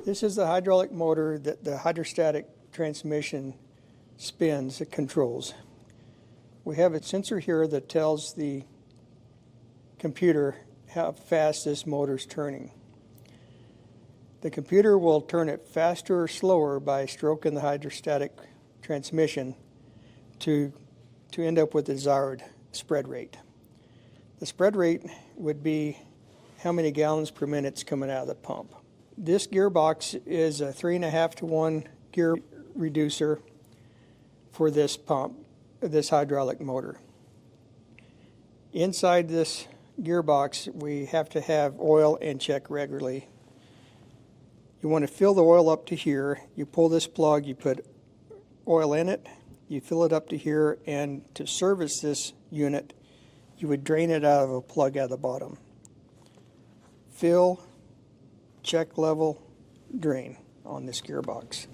This is the hydraulic motor that the hydrostatic transmission spins, it controls. We have a sensor here that tells the computer how fast this motor is turning. The computer will turn it faster or slower by stroking the hydrostatic transmission to end up with the desired spread rate. The spread rate would be how many gallons per minute is coming out of the pump. This gearbox is a 3.5 to 1 gear reducer for this pump, this hydraulic motor. Inside this gearbox, we have to have oil and check regularly. You want to fill the oil up to here. You pull this plug, you put oil in it, you fill it up to here, and to service this unit, you would drain it out of a plug at the bottom. Fill, check level, drain on this gearbox.